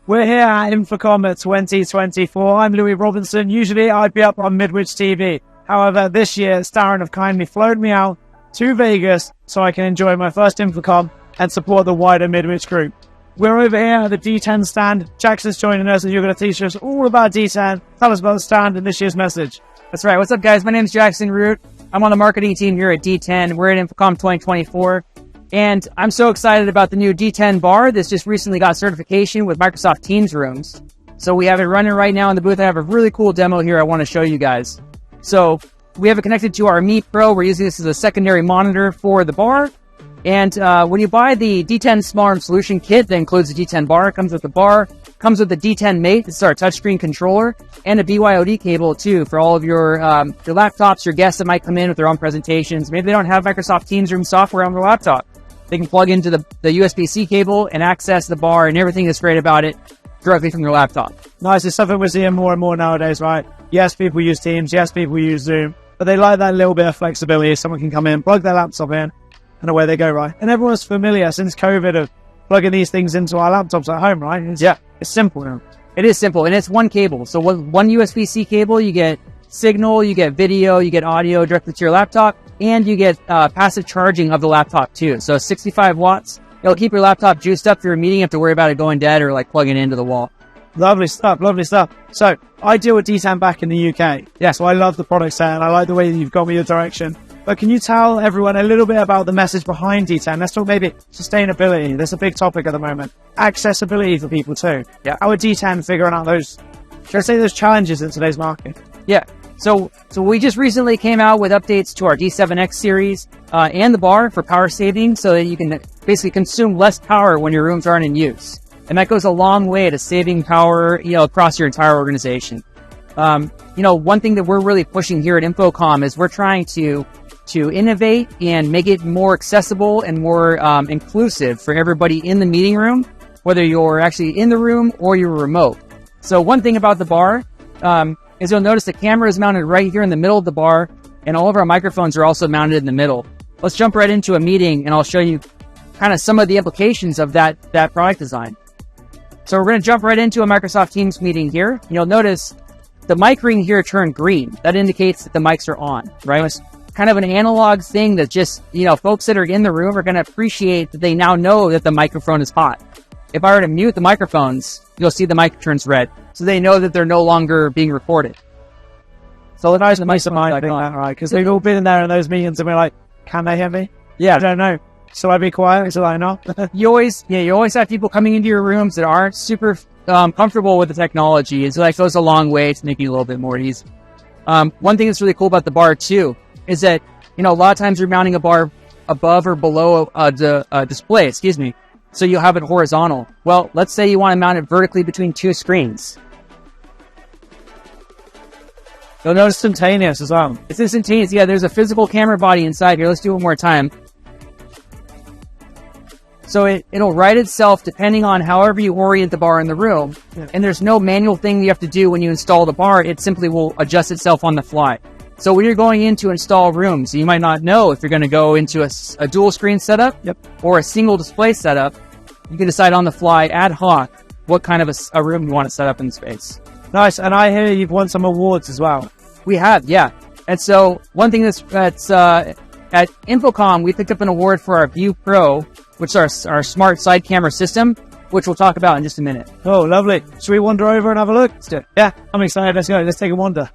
We're here at Infocomm at 2024. I'm Louis Robinson. Usually I'd be up on Midwich TV. However, this year, Starin have kindly flown me out to Vegas so I can enjoy my first Infocomm and support the wider Midwich group. We're over here at the D10 stand. Jackson's joining us and you're going to teach us all about D10. Tell us about the stand and this year's message. That's right. What's up, guys? My name is Jackson Root. I'm on the marketing team here at D10. We're at Infocomm 2024. And I'm so excited about the new D10 bar. This just recently got certification with Microsoft Teams rooms. So we have it running right now in the booth. I have a really cool demo here I want to show you guys. So we have it connected to our Meet Pro. We're using this as a secondary monitor for the bar. And when you buy the D10 Small Room Solution Kit that includes the D10 bar, it comes with the bar, comes with the D10 Mate, this is our touchscreen controller, and a BYOD cable too for all of your laptops, your guests that might come in with their own presentations. Maybe they don't have Microsoft Teams Room software on their laptop. They can plug into the USB-C cable and access the bar and everything that's great about it directly from their laptop. Nice, it's something we're seeing more and more nowadays, right? Yes, people use Teams, yes, people use Zoom, but they like that little bit of flexibility. Someone can come in, plug their laptop in, and away they go, right? And everyone's familiar since COVID of plugging these things into our laptops at home, right? It's simple now. It is simple, and it's one cable. So one USB-C cable, you get signal, you get video, you get audio directly to your laptop, and you get passive charging of the laptop too. So 65 watts. It'll keep your laptop juiced up for your meeting. You have to worry about it going dead or like plugging it into the wall. Lovely stuff, lovely stuff. So I deal with D10 back in the UK. Yeah. So I love the product set and I like the way that you've got me your direction. But can you tell everyone a little bit about the message behind D10? Let's talk maybe sustainability. That's a big topic at the moment. Accessibility for people too. Yeah. How are D10 figuring out those, should I say, those challenges in today's market? Yeah. So we just recently came out with updates to our D7X series and the bar for power saving so that you can basically consume less power when your rooms aren't in use. And that goes a long way to saving power, across your entire organization. One thing that we're really pushing here at Infocomm is we're trying to innovate and make it more accessible and more inclusive for everybody in the meeting room, whether you're actually in the room or you're remote. So one thing about the bar is you'll notice the camera is mounted right here in the middle of the bar, and all of our microphones are also mounted in the middle. Let's jump right into a meeting, and I'll show you kind of some of the implications of that product design. So we're going to jump right into a Microsoft Teams meeting here. You'll notice the mic ring here turned green. That indicates that the mics are on, right? It's kind of an analog thing that just, folks that are in the room are going to appreciate that they now know that the microphone is hot. If I were to mute the microphones, you'll see the mic turns red. So they know that they're no longer being recorded. So the nice peace of mind thing, right? Because they've all been in there in those meetings and we're like, can they hear me? Yeah. I don't know. So I be quiet? So I not? You always have people coming into your rooms that aren't super comfortable with the technology. It goes a long way to making it a little bit more easy. One thing that's really cool about the bar too is that, a lot of times you're mounting a bar above or below a display, so you'll have it horizontal. Well, let's say you want to mount it vertically between two screens. You'll notice instantaneous as well. It's instantaneous. Yeah, there's a physical camera body inside here. Let's do it one more time. So it'll write itself depending on however you orient the bar in the room. Yeah. And there's no manual thing you have to do when you install the bar. It simply will adjust itself on the fly. So when you're going in to install rooms, you might not know if you're going to go into a dual screen setup or a single display setup. You can decide on the fly, ad hoc, what kind of a room you want to set up in the space. Nice. And I hear you've won some awards as well. We have, yeah. And so one thing that's at Infocomm, we picked up an award for our View Pro, which is our smart side camera system, which we'll talk about in just a minute. Oh, lovely. Should we wander over and have a look? Let's do it. Yeah, I'm excited. Let's go. Let's take a wander.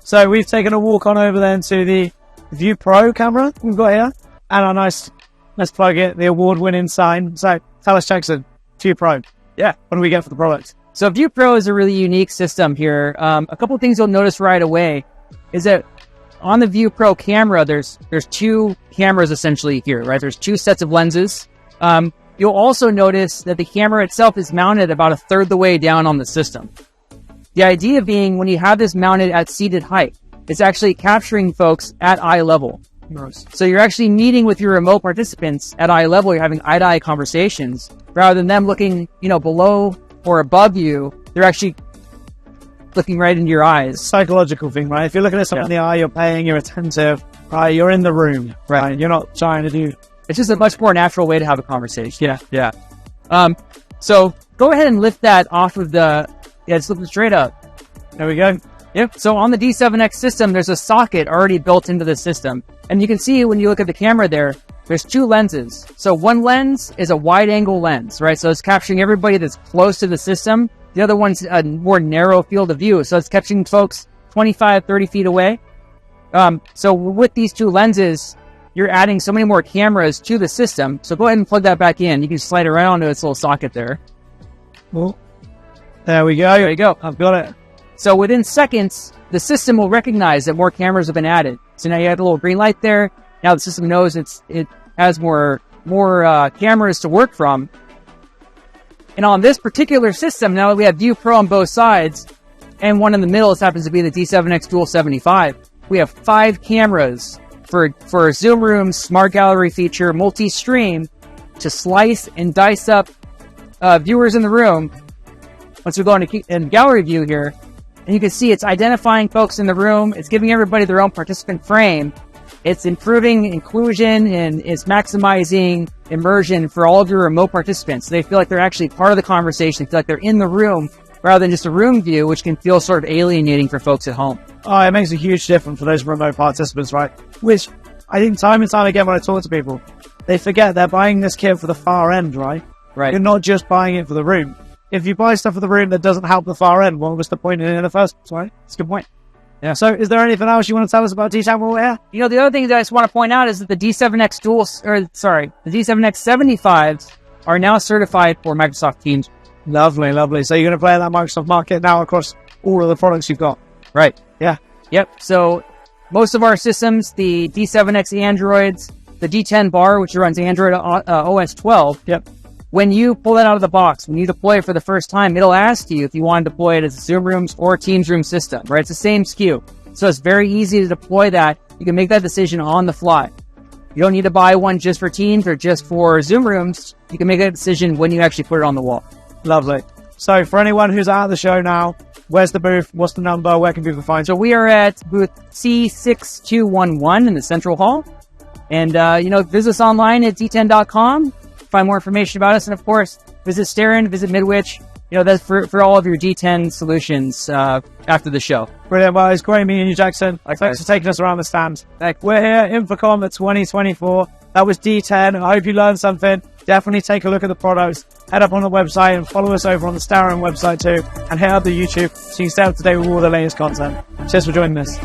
So we've taken a walk on over then to the View Pro camera we've got here. And our nice, let's plug it, the award-winning sign. So tell us, Jackson, View Pro. Yeah, what do we get for the product? So View Pro is a really unique system here. A couple of things you'll notice right away is that on the View Pro camera, there's two cameras essentially here, right? There's two sets of lenses. You'll also notice that the camera itself is mounted about a third the way down on the system. The idea being when you have this mounted at seated height, it's actually capturing folks at eye level. So you're actually meeting with your remote participants at eye level. You're having eye-to-eye conversations rather than them looking, below or above you. They're actually looking right into your eyes. Psychological thing, right? If you're looking at someone in the eye, you're paying, you're attentive. Right, you're in the room. Right. You're not trying to do... It's just a much more natural way to have a conversation. Yeah. So go ahead and lift that off of the... Yeah, just lift it straight up. There we go. Yep. So on the D7X system, there's a socket already built into the system. And you can see when you look at the camera there's two lenses. So one lens is a wide angle lens, right? So it's capturing everybody that's close to the system. The other one's a more narrow field of view. So it's capturing folks 25, 30 feet away. So with these two lenses, you're adding so many more cameras to the system. So go ahead and plug that back in. You can slide it right onto its little socket there. Well, there we go. There you go. I've got it. So within seconds, the system will recognize that more cameras have been added. So now you have a little green light there. Now the system knows it has more cameras to work from. And on this particular system, now we have View Pro on both sides, and one in the middle happens to be the D7X Dual 75. We have 5 cameras for Zoom Room, Smart Gallery feature, multi-stream, to slice and dice up viewers in the room. Once we go in gallery view here, and you can see it's identifying folks in the room. It's giving everybody their own participant frame. It's improving inclusion, and it's maximizing immersion for all of your remote participants. They feel like they're actually part of the conversation. They feel like they're in the room rather than just a room view, which can feel sort of alienating for folks at home. Oh, it makes a huge difference for those remote participants, right? Which I think time and time again when I talk to people, they forget they're buying this kit for the far end, right? Right. You're not just buying it for the room. If you buy stuff for the room that doesn't help the far end, what was the point in it in the first place, right? That's a good point. Yeah. So is there anything else you want to tell us about D10 while we're here? You know, the other thing that I just want to point out is that the D7X the D7X 75s are now certified for Microsoft Teams. Lovely, lovely. So you're going to play in that Microsoft market now across all of the products you've got. Right. Yeah. Yep. So most of our systems, the D7X Androids, the D10 bar, which runs Android OS 12. Yep. When you pull that out of the box, when you deploy it for the first time, it'll ask you if you want to deploy it as a Zoom Rooms or Teams Room system, right? It's the same SKU. So it's very easy to deploy that. You can make that decision on the fly. You don't need to buy one just for Teams or just for Zoom Rooms. You can make that decision when you actually put it on the wall. Lovely. So for anyone who's out of the show now, where's the booth? What's the number? Where can people find you? So we are at booth C6211 in the Central Hall. And, visit us online at D10.com. Find more information about us, and of course, visit Starin, visit Midwich. That's for all of your D10 solutions after the show. Brilliant. Well, it's great meeting you, Jackson. Likewise. Thanks for taking us around the stand. Thanks. We're here, Infocomm at 2024. That was D10. I hope you learned something. Definitely take a look at the products. Head up on the website and follow us over on the Starin website too. And head up to YouTube so you can stay up to date with all the latest content. Cheers for joining us.